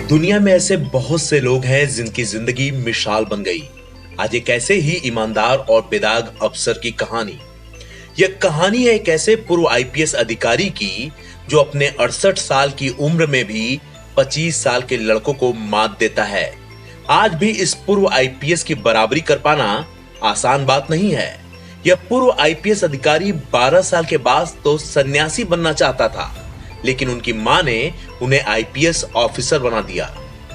दुनिया में ऐसे बहुत से लोग हैं जिनकी जिंदगी मिसाल बन गई। आज एक ऐसे ही ईमानदार और बेदाग अफसर की कहानी। यह कहानी है एक ऐसे पूर्व आईपीएस अधिकारी की जो अपने 68 साल की उम्र में भी 25 साल के लड़कों को मात देता है। आज भी इस पूर्व आईपीएस की बराबरी कर पाना आसान बात नहीं है। यह पूर्व आईपीएस अधिकारी 12 साल के बाद तो सन्यासी बनना चाहता था, लेकिन उनकी मां ने उन्हें आईपीएस ऑफिसर बना दिया।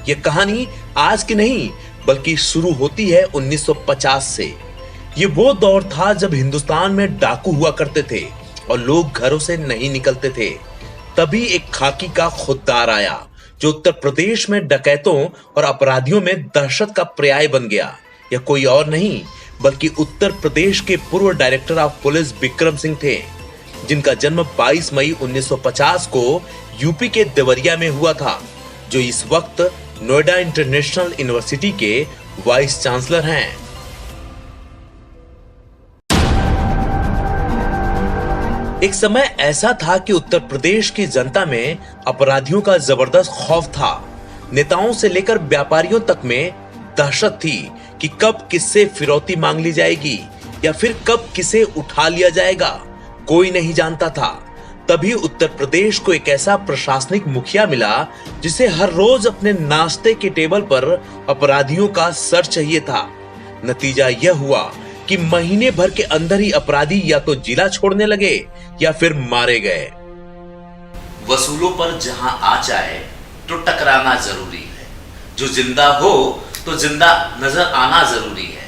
यह कहानी आज की नहीं बल्कि शुरू होती है 1950 से। ये वो दौर था जब हिंदुस्तान में डाकू हुआ करते थे और लोग घरों से नहीं निकलते थे। तभी एक खाकी का खुददार आया जो उत्तर प्रदेश में डकैतों और अपराधियों में दहशत का पर्याय बन गया। यह कोई और नहीं बल्कि उत्तर प्रदेश के पूर्व director of police Vikram Singh थे, जिनका जन्म 22 मई 1950 को यूपी के देवरिया में हुआ था, जो इस वक्त नोएडा इंटरनेशनल यूनिवर्सिटी के वाइस चांसलर हैं। एक समय ऐसा था कि उत्तर प्रदेश की जनता में अपराधियों का जबरदस्त खौफ था। नेताओं से लेकर व्यापारियों तक में दहशत थी कि कब किससे फिरौती मांग ली जाएगी या फिर कब किसे उठा लिया जाएगा, कोई नहीं जानता था। तभी उत्तर प्रदेश को एक ऐसा प्रशासनिक मुखिया मिला जिसे हर रोज अपने नाश्ते के टेबल पर अपराधियों का सर चाहिए था। नतीजा यह हुआ कि महीने भर के अंदर ही अपराधी या तो जिला छोड़ने लगे या फिर मारे गए। वसूलों पर जहां आ जाए तो टकराना जरूरी है, जो जिंदा हो तो जिंदा नजर आना जरूरी है।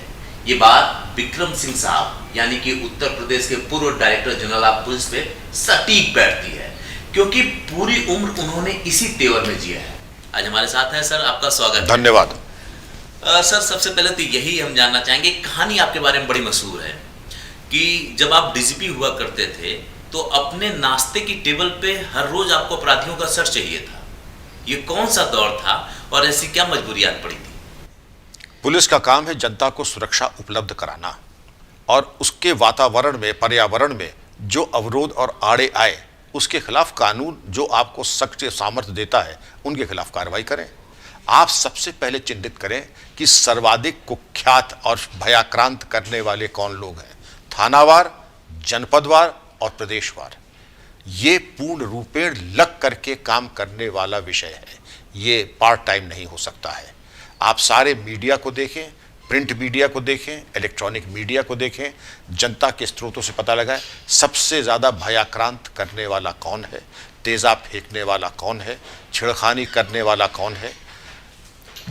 ये बात विक्रम सिंह साहब यानी कि उत्तर प्रदेश के पूर्व डायरेक्टर जनरल ऑफ पुलिस पे सटीक बैठती है, क्योंकि पूरी उम्र उन्होंने इसी तेवर में जिया है। आज हमारे साथ है सर, आपका स्वागत है। धन्यवाद। सर, सबसे पहले तो यही हम जानना चाहेंगे, कहानी आपके बारे में बड़ी मशहूर है कि जब आप डीजीपी हुआ करते थे तो अपने नाश्ते की टेबल पे हर रोज आपको अपराधियों का सर चाहिए था। ये कौन सा दौर था और ऐसी क्या मजबूरियां पड़ी थी? पुलिस का काम है जनता को सुरक्षा उपलब्ध कराना और उसके वातावरण में, पर्यावरण में जो अवरोध और आड़े आए उसके खिलाफ कानून जो आपको सख्त सामर्थ्य देता है उनके खिलाफ कार्रवाई करें। आप सबसे पहले चिन्हित करें कि सर्वाधिक कुख्यात और भयाक्रांत करने वाले कौन लोग हैं। थानावार, जनपदवार और प्रदेशवार, ये पूर्ण रूपेण लग करके काम करने वाला विषय है। ये पार्ट टाइम नहीं हो सकता है। आप सारे मीडिया को देखें, प्रिंट मीडिया को देखें, इलेक्ट्रॉनिक मीडिया को देखें, जनता के स्रोतों से पता लगाएं सबसे ज़्यादा भयाक्रांत करने वाला कौन है, तेज़ाब फेंकने वाला कौन है, छेड़खानी करने वाला कौन है,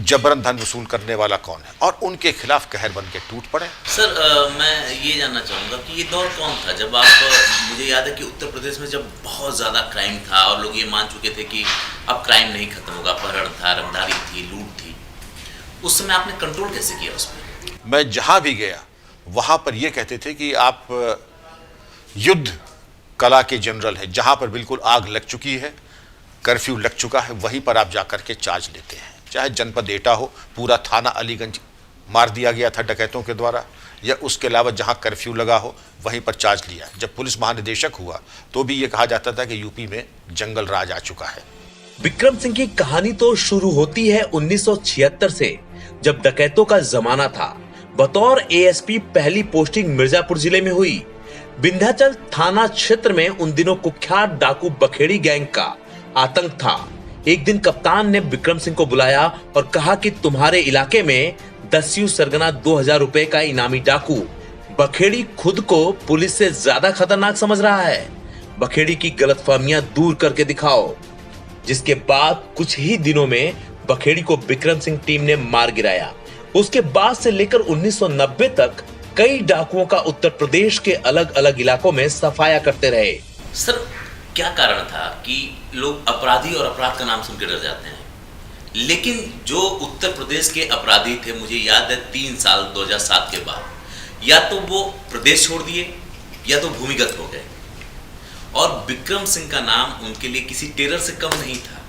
जबरन धन वसूल करने वाला कौन है, और उनके खिलाफ कहर बन के टूट पड़े। सर, मैं ये जानना चाहूँगा कि ये दौर कौन था जब आप, मुझे याद है कि उत्तर प्रदेश में जब बहुत ज़्यादा क्राइम था और लोग ये मान चुके थे कि अब क्राइम नहीं खत्म होगा, अपहरण था, रंगदारी थी, लूट थी। उस समय आपने कंट्रोल कैसे किया उस पर? मैं जहाँ भी गया वहाँ पर ये कहते थे कि आप युद्ध कला के जनरल हैं। जहाँ पर बिल्कुल आग लग चुकी है, कर्फ्यू लग चुका है, वहीं पर आप जाकर के चार्ज लेते हैं। चाहे जनपद एटा हो, पूरा थाना अलीगंज मार दिया गया था डकैतों के द्वारा, या उसके अलावा जहां कर्फ्यू लगा हो वहीं पर चार्ज लिया। जब पुलिस महानिदेशक हुआ तो भी ये कहा जाता था कि यूपी में जंगल राज आ चुका है। विक्रम सिंह की कहानी तो शुरू होती है 1976 से, जब डकैतों का जमाना था। बतौर एएसपी पहली पोस्टिंग मिर्जापुर जिले में हुई। विंध्याचल थाना क्षेत्र में उन दिनों कुख्यात डाकू बखेड़ी गैंग का आतंक था। एक दिन कप्तान ने विक्रम सिंह को बुलाया और कहा कि तुम्हारे इलाके में 10 सरगना 2000 रुपए का इनामी डाकू बखेड़ी खुद को पुलिस से ज्यादा खतरनाक समझ रहा है। बखेड़ी की गलतफहमियां दूर करके दिखाओ। जिसके बाद कुछ ही दिनों में बखेड़ी को विक्रम सिंह टीम ने मार गिराया। उसके बाद से लेकर 1990 तक कई डाकुओं का उत्तर प्रदेश के अलग अलग इलाकों में सफाया करते रहे। सर, क्या कारण था कि लोग अपराधी और अपराध का नाम सुन के डर जाते हैं, लेकिन जो उत्तर प्रदेश के अपराधी थे, मुझे याद है 3 साल 2007 के बाद या तो वो प्रदेश छोड़ दिए या तो भूमिगत हो गए, और विक्रम सिंह का नाम उनके लिए किसी टेरर से कम नहीं था।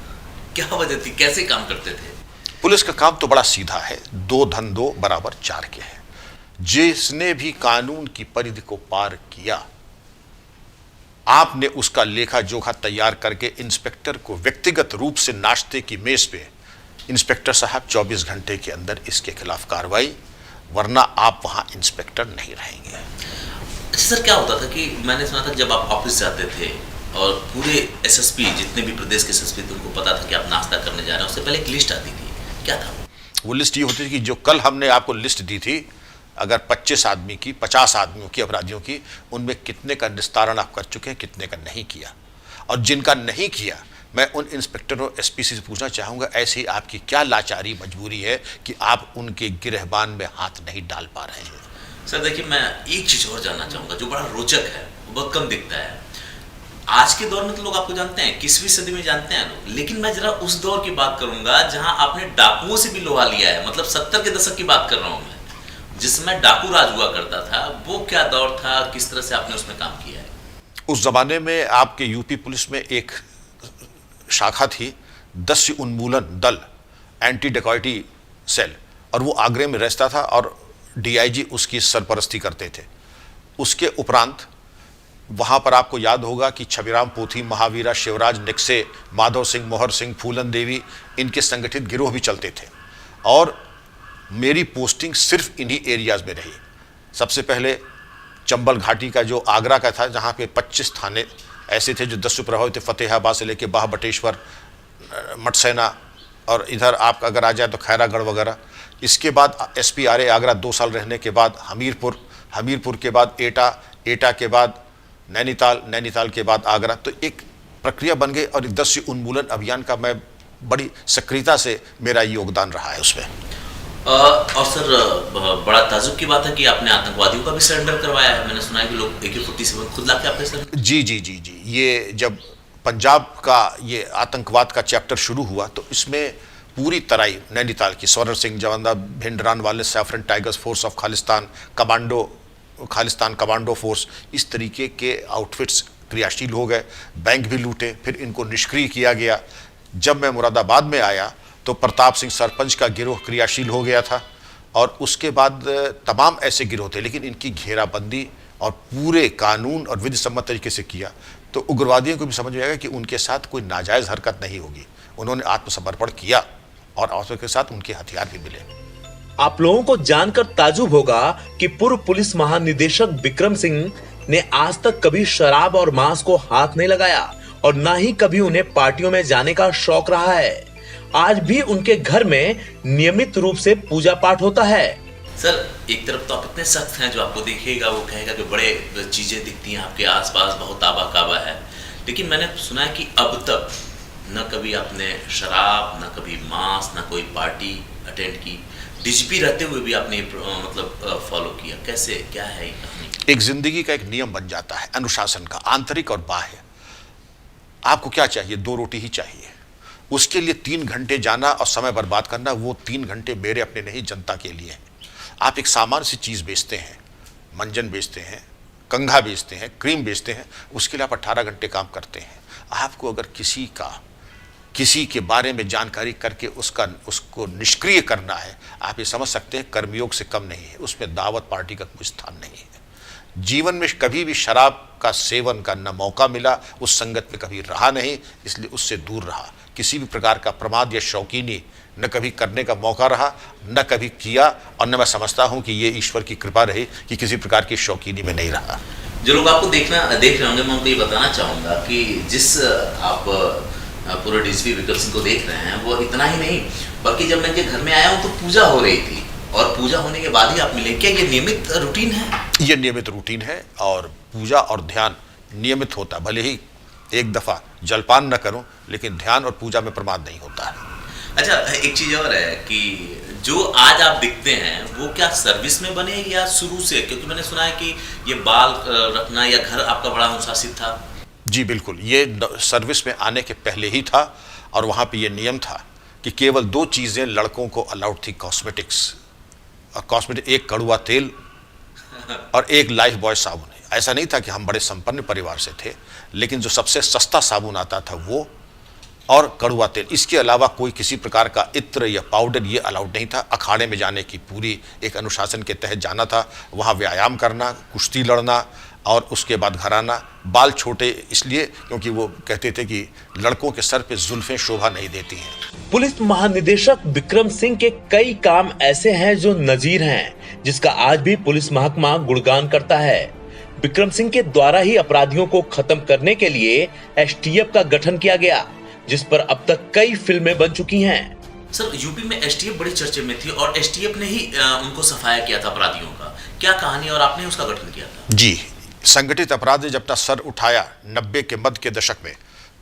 क्या वजह थी, कैसे काम करते थे? पुलिस का काम तो बड़ा सीधा है, 2 धन 2 बराबर 4 के है। जिसने भी कानून की परिधि को पार किया, आपने उसका लेखा जोखा तैयार करके इंस्पेक्टर को व्यक्तिगत रूप से नाश्ते की मेज पे इंस्पेक्टर साहब 24 घंटे के अंदर इसके खिलाफ कार्रवाई, वरना आप वहां इंस्पेक्टर नहीं रहेंगे। अच्छा सर, क्या होता था कि मैंने सुना था जब आप ऑफिस जाते थे और पूरे एसएसपी जितने भी प्रदेश के एसएसपी थे उनको पता था कि आप नाश्ता करने जा रहे हैं, उससे पहले एक लिस्ट आती थी, क्या था वो लिस्ट? ये होती थी कि जो कल हमने आपको लिस्ट दी थी, अगर 25 आदमी की, 50 आदमियों की, अपराधियों की, उनमें कितने का निस्तारण आप कर चुके हैं, कितने का नहीं किया। और जिनका नहीं किया, मैं उन इंस्पेक्टरों एसपी से पूछना चाहूँगा, ऐसी आपकी क्या लाचारी मजबूरी है कि आप उनके गिरहबान में हाथ नहीं डाल पा रहे हैं? सर देखिए, मैं एक चीज़ और जानना चाहूँगा जो बड़ा रोचक है, बहुत कम दिखता है। आज के दौर में तो लोग आपको जानते हैं, 21वीं सदी में जानते हैं लोग, लेकिन मैं जरा उस दौर की बात करूंगा जहां आपने डाकुओं से भी लोहा लिया है। मतलब 70 के दशक की बात कर रहा हूं मैं, जिसमें डाकू राज हुआ करता था। वो क्या दौर था, किस तरह से आपने उसमें काम किया है? उस जमाने में आपके यूपी पुलिस में एक शाखा थी, दस्य उन्मूलन दल, एंटी डकैती सेल, और वो आगरे में रहता था और डीआईजी उसकी सरपरस्ती करते थे। उसके उपरांत वहाँ पर आपको याद होगा कि छबीराम पोथी, महावीरा, शिवराज निक्से, माधव सिंह, मोहर सिंह, फूलन देवी, इनके संगठित गिरोह भी चलते थे। और मेरी पोस्टिंग सिर्फ इन्हीं एरियाज़ में रही। सबसे पहले चंबल घाटी का जो आगरा का था, जहाँ पे 25 थाने ऐसे थे जो 10 प्रभावित थे, फतेहाबाद से लेके बाह बटेश्वर, मटसेना, और इधर आप अगर आ जाए तो खैरागढ़ वगैरह। इसके बाद SPRA आगरा 2 साल रहने के बाद हमीरपुर के बाद एटा के बाद नैनीताल के बाद आगरा। तो एक प्रक्रिया बन गई और दस्य उन्मूलन अभियान का मैं बड़ी सक्रियता से मेरा योगदान रहा है उसमें। और सर, बड़ा ताजुब की बात है कि आपने आतंकवादियों का भी सरेंडर करवाया है। मैंने सुना है कि लोग AK-47 खुद लाके आपने सरेंडर। जी, ये जब पंजाब का ये आतंकवाद का चैप्टर शुरू हुआ तो इसमें पूरी तराई नैनीताल की स्वर्ण सिंह, जवंदा, भिंडरान वाले, saffron tigers, force of Khalistan commando force, इस तरीके के आउटफिट्स क्रियाशील हो गए। बैंक भी लूटे, फिर इनको निष्क्रिय किया गया। जब मैं मुरादाबाद में आया तो प्रताप सिंह सरपंच का गिरोह क्रियाशील हो गया था, और उसके बाद तमाम ऐसे गिरोह थे, लेकिन इनकी घेराबंदी और पूरे कानून और विधि सम्मत तरीके से किया तो उग्रवादियों को भी समझ में आएगा कि उनके साथ कोई नाजायज़ हरकत नहीं होगी। उन्होंने आत्मसमर्पण किया और अवसर के साथ उनके हथियार भी मिले। आप लोगों को जानकर ताजुब होगा कि पूर्व पुलिस महानिदेशक विक्रम सिंह ने आज तक कभी शराब और मांस को हाथ नहीं लगाया और ना ही कभी उन्हें पार्टियों में जाने का शौक रहा है। आज भी उनके घर में नियमित रूप से पूजा पाठ होता है। सर, एक तरफ तो आप इतने सख्त हैं, जो आपको देखेगा वो कहेगा कि बड़े चीजें दिखती हैं आपके आसपास, बहुत आबा काबा है, लेकिन मैंने सुना है कि अब तक न कभी आपने शराब, न कभी मांस, न कोई पार्टी अटेंड की। डीजीपी रहते हुए भी आपने मतलब फॉलो किया। कैसे, क्या है ये कहानी? एक जिंदगी का एक नियम बन जाता है अनुशासन का, आंतरिक और बाह्य। आपको क्या चाहिए? 2 रोटी ही चाहिए। उसके लिए 3 घंटे जाना और समय बर्बाद करना, वो 3 घंटे मेरे अपने नहीं, जनता के लिए है। आप एक सामान्य सी चीज़ बेचते हैं, मंजन बेचते हैं, कंघा बेचते हैं, क्रीम बेचते हैं, उसके लिए आप 18 घंटे काम करते हैं। आपको अगर किसी के बारे में जानकारी करके उसको निष्क्रिय करना है, आप ये समझ सकते हैं कर्मयोग से कम नहीं है। उसमें दावत पार्टी का कोई स्थान नहीं है। जीवन में कभी भी शराब का सेवन का न मौका मिला, उस संगत में कभी रहा नहीं, इसलिए उससे दूर रहा। किसी भी प्रकार का प्रमाद या शौकीनी न कभी करने का मौका रहा, न कभी किया, और न मैं समझता हूँ कि ये ईश्वर की कृपा रही कि किसी प्रकार की शौकीनी में नहीं रहा। जो लोग आपको देख रहे होंगे, मैं उनको ये बताना चाहूँगा कि जिस आप पूरे डीजीपी विक्रम सिंह को देख रहे हैं, वो इतना ही नहीं, बल्कि जब मैं इनके घर में आया हूँ तो पूजा हो रही थी, और पूजा होने के बाद ही आप मिले। क्या ये नियमित रूटीन है? ये नियमित रूटीन है, और पूजा और ध्यान नियमित होता। भले ही एक दफ़ा जलपान न करूं, लेकिन ध्यान और पूजा में प्रमाद नहीं होता है। अच्छा, एक चीज़ और है कि जो आज आप दिखते हैं वो क्या सर्विस में बने या शुरू से? क्योंकि मैंने सुना है कि ये बाल रखना या घर आपका बड़ा अनुशासित था। जी बिल्कुल, ये सर्विस में आने के पहले ही था, और वहाँ पे ये नियम था कि केवल 2 चीज़ें लड़कों को अलाउड थी, कॉस्मेटिक्स, एक कड़ुआ तेल और एक लाइफ बॉय साबुन। ऐसा नहीं था कि हम बड़े संपन्न परिवार से थे, लेकिन जो सबसे सस्ता साबुन आता था वो, और कड़ुआ तेल। इसके अलावा कोई किसी प्रकार का इत्र या पाउडर ये अलाउड नहीं था। अखाड़े में जाने की पूरी एक अनुशासन के तहत जाना था। वहाँ व्यायाम करना, कुश्ती लड़ना, और उसके बाद घराना। बाल छोटे इसलिए क्योंकि वो कहते थे कि लड़कों के सर पे जुल्फें शोभा नहीं देती हैं। पुलिस महानिदेशक विक्रम सिंह के कई काम ऐसे हैं जो नजीर हैं, जिसका आज भी पुलिस महकमा गुणगान करता है। विक्रम सिंह के द्वारा ही अपराधियों को खत्म करने के लिए एसटीएफ का गठन किया गया, जिस पर अब तक कई फिल्में बन चुकी हैं। सर, यूपी में एसटीएफ बड़ी चर्चे में थी और एसटीएफ ने ही उनको सफाया किया था अपराधियों का। क्या कहानी और आपने उसका गठन किया था? जी, संगठित अपराध ने जब अपना सर उठाया 90 के मध्य के दशक में,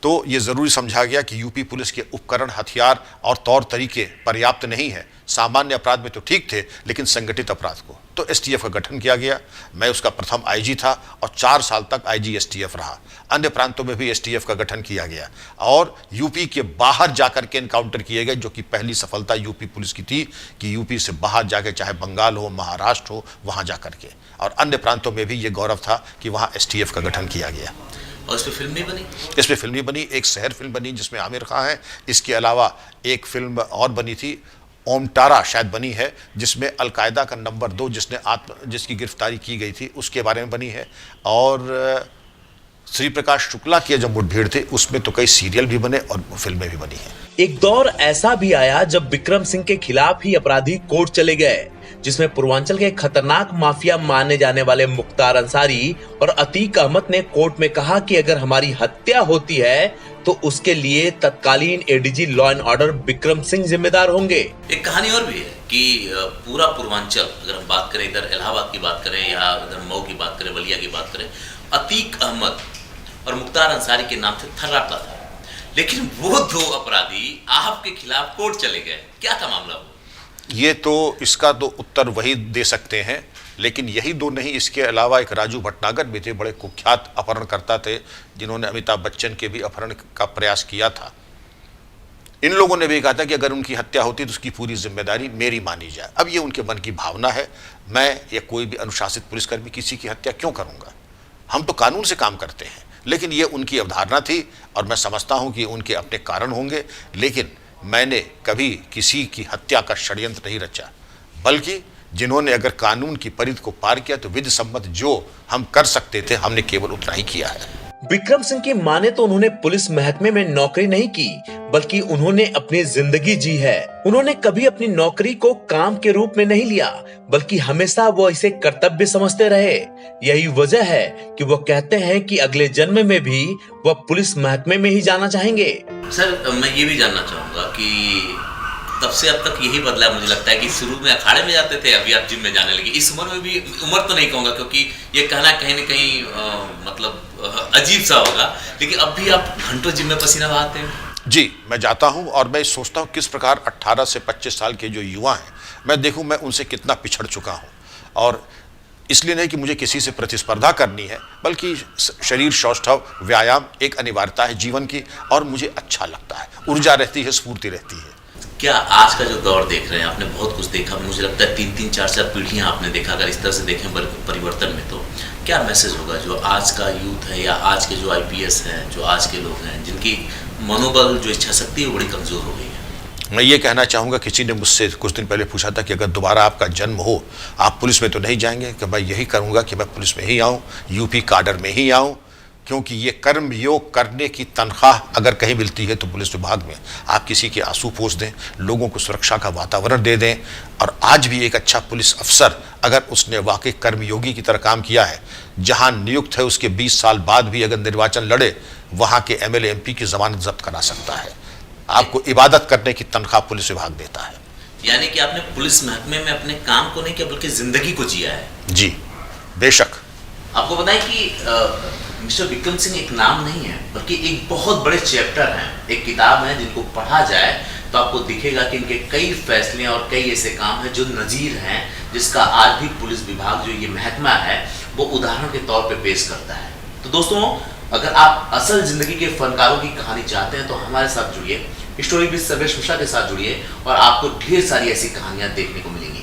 तो ये ज़रूरी समझा गया कि यूपी पुलिस के उपकरण, हथियार और तौर तरीके पर्याप्त नहीं है। सामान्य अपराध में तो ठीक थे, लेकिन संगठित अपराध को तो एसटीएफ का गठन किया गया। मैं उसका प्रथम आईजी था और 4 साल तक आईजी एसटीएफ रहा। अन्य प्रांतों में भी एसटीएफ का गठन किया गया और यूपी के बाहर जाकर के एनकाउंटर किए गए, जो कि पहली सफलता यूपी पुलिस की थी कि यूपी से बाहर जाके, चाहे बंगाल हो, महाराष्ट्र हो, वहां जाकर के। और अन्य प्रांतों में भी ये गौरव था कि वहां एसटीएफ का गठन किया गया। और इस पे फिल्म भी बनी? इस पे फिल्म भी बनी, एक शहर फिल्म बनी जिसमें आमिर खान है। इसके अलावा एक फिल्म और बनी थी, ओमटारा शायद बनी है, जिसमें अलकायदा का नंबर 2 जिसकी गिरफ्तारी की गई थी उसके बारे में बनी है। और श्री प्रकाश शुक्ला की जो मुठभेड़ थे उसमें तो कई सीरियल भी बने और फिल्में भी बनी हैं। एक दौर ऐसा भी आया जब विक्रम सिंह के खिलाफ ही अपराधी कोर्ट चले गए, जिसमें पूर्वांचल के खतरनाक माफिया माने जाने वाले मुख्तार अंसारी और अतीक अहमद ने कोर्ट में कहा कि अगर हमारी हत्या होती है तो उसके लिए तत्कालीन ADG law and order Vikram Singh जिम्मेदार होंगे। एक कहानी और भी है कि पूरा पूर्वांचल, अगर हम बात करें इधर इलाहाबाद की बात करें या इधर मऊ की बात करें, बलिया की बात करें, अतीक अहमद और मुख्तार अंसारी के नाम से थर्राता था। लेकिन वो 2 अपराधी आपके खिलाफ कोर्ट चले गए, क्या था मामला वो? ये तो इसका तो उत्तर वही दे सकते हैं, लेकिन यही 2 नहीं, इसके अलावा एक राजू भटनागर भी थे, बड़े कुख्यात अपहरणकर्ता थे, जिन्होंने अमिताभ बच्चन के भी अपहरण का प्रयास किया था। इन लोगों ने भी कहा था कि अगर उनकी हत्या होती तो उसकी पूरी जिम्मेदारी मेरी मानी जाए। अब ये उनके मन की भावना है। मैं या कोई भी अनुशासित पुलिसकर्मी किसी की हत्या क्यों करूंगा? हम तो कानून से काम करते हैं, लेकिन ये उनकी अवधारणा थी और मैं समझता हूं कि उनके अपने कारण होंगे। लेकिन मैंने कभी किसी की हत्या का षड्यंत्र नहीं रचा, बल्कि जिन्होंने अगर कानून की परिधि को पार किया तो विधि सम्मत जो हम कर सकते थे हमने केवल उतना ही किया है। विक्रम सिंह की माने तो उन्होंने पुलिस महकमे में नौकरी नहीं की, बल्कि उन्होंने अपनी जिंदगी जी है। उन्होंने कभी अपनी नौकरी को काम के रूप में नहीं लिया, बल्कि हमेशा वो इसे कर्तव्य समझते रहे। यही वजह है कि वो कहते हैं कि अगले जन्म में भी वह पुलिस महकमे में ही जाना चाहेंगे। सर, मैं ये भी जानना चाहूंगा कि तब से अब तक यही बदला, मुझे लगता है कि शुरू में अखाड़े में जाते थे, अभी आप जिम में जाने लगे। इस उम्र में भी, उम्र तो नहीं कहूँगा क्योंकि ये कहना कहीं न कहीं मतलब अजीब सा होगा, लेकिन अब भी आप घंटों जिम में पसीना बहाते हैं। जी, मैं जाता हूं और मैं सोचता हूं किस प्रकार 18 से 25 साल के जो युवा हैं, मैं देखूं मैं उनसे कितना पिछड़ चुका हूं। और इसलिए नहीं कि मुझे किसी से प्रतिस्पर्धा करनी है, बल्कि शरीर सौष्ठव, व्यायाम एक अनिवार्यता है जीवन की और मुझे अच्छा लगता है, ऊर्जा रहती है, स्फूर्ति रहती है। क्या आज का जो दौर देख रहे हैं, आपने बहुत कुछ देखा, मुझे लगता है 3-3, 4-4 पीढ़ियां आपने देखा। अगर इस तरह से देखें परिवर्तन में, तो क्या मैसेज होगा जो आज का यूथ है या आज के जो आईपीएस हैं, जो आज के लोग हैं, जिनकी मनोबल, जो इच्छा शक्ति है वो बड़ी कमजोर हो गई है? मैं ये कहना चाहूँगा, किसी ने मुझसे कुछ दिन पहले पूछा था कि अगर दोबारा आपका जन्म हो, आप पुलिस में तो नहीं जाएंगे? कि मैं यही करूँगा कि मैं पुलिस में ही आऊँ, यूपी काडर में ही आऊँ, क्योंकि ये कर्म योग करने की तनख्वाह अगर कहीं मिलती है तो पुलिस विभाग में। आप किसी के आंसू पोंछ दें, लोगों को सुरक्षा का वातावरण दे दें। और आज भी एक अच्छा पुलिस अफसर अगर उसने वाकई कर्मयोगी की तरह काम किया है, जहां नियुक्त है उसके 20 साल बाद भी अगर निर्वाचन लड़े, वहां के एमएलए एमपी की जमानत जब्त करा सकता है। आपको इबादत करने की तनख्वाह पुलिस विभाग देता है। यानी कि आपने पुलिस महकमे में अपने काम को नहीं किया, बल्कि जिंदगी को जिया है। जी बेशक। आपको बताएं कि मिस्टर विक्रम सिंह एक नाम नहीं है, बल्कि एक बहुत बड़े चैप्टर हैं, एक किताब है, जिनको पढ़ा जाए तो आपको दिखेगा कि इनके कई फैसले और कई ऐसे काम हैं जो नजीर हैं, जिसका आज भी पुलिस विभाग, जो ये महकमा है, वो उदाहरण के तौर पे पेश करता है। तो दोस्तों, अगर आप असल जिंदगी के फनकारों की कहानी चाहते हैं तो हमारे साथ जुड़िए, स्टोरी विद सर्वेश मिश्रा के साथ जुड़िए और आपको ढेर सारी ऐसी कहानियां देखने को मिलेंगी।